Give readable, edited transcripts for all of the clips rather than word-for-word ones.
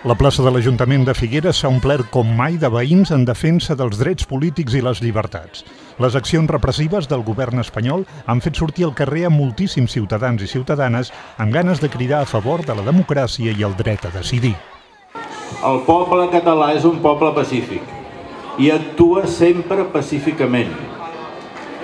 La plaça de l'Ajuntament de Figueres s'ha omplert com mai de veïns en defensa dels drets polítics i les llibertats. Les accions repressives del govern espanyol han fet sortir al carrer a moltíssims ciutadans i ciutadanes amb ganes de cridar a favor de la democràcia i el dret a decidir. El poble català és un poble pacífic i actua sempre pacíficament.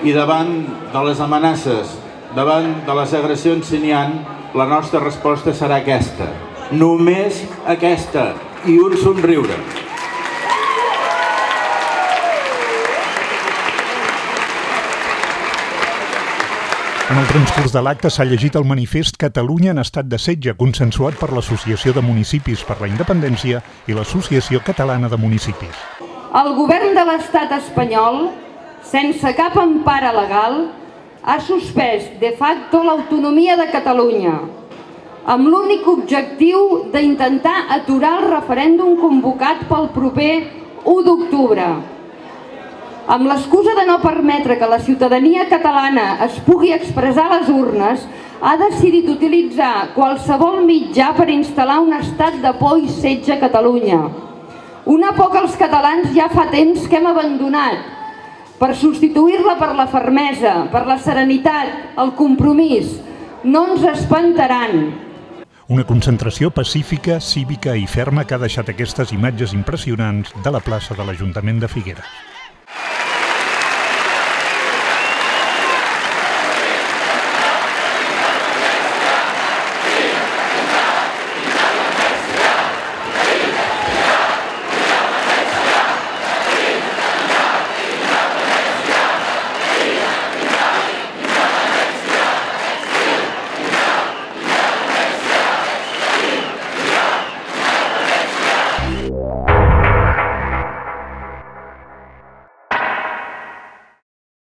I davant de les amenaces, davant de les agressions si n'hi ha, la nostra resposta serà aquesta. Només aquesta, i un somriure. En el transcurs de l'acte s'ha llegit el manifest Catalunya en estat de setge, consensuat per l'Associació de Municipis per la Independència i l'Associació Catalana de Municipis. El govern de l'estat espanyol, sense cap empara legal, ha suspès de facto l'autonomia de Catalunya, amb l'únic objectiu d'intentar aturar el referèndum convocat pel proper 1 d'octubre. Amb l'excusa de no permetre que la ciutadania catalana es pugui expressar a les urnes, ha decidit utilitzar qualsevol mitjà per instal·lar un estat de por i setge a Catalunya. Una por que els catalans ja fa temps que hem abandonat, per substituir-la per la fermesa, per la serenitat, el compromís. No ens espantaran. Una concentració pacífica, cívica i ferma que ha deixat aquestes imatges impressionants de la plaça de l'Ajuntament de Figueres.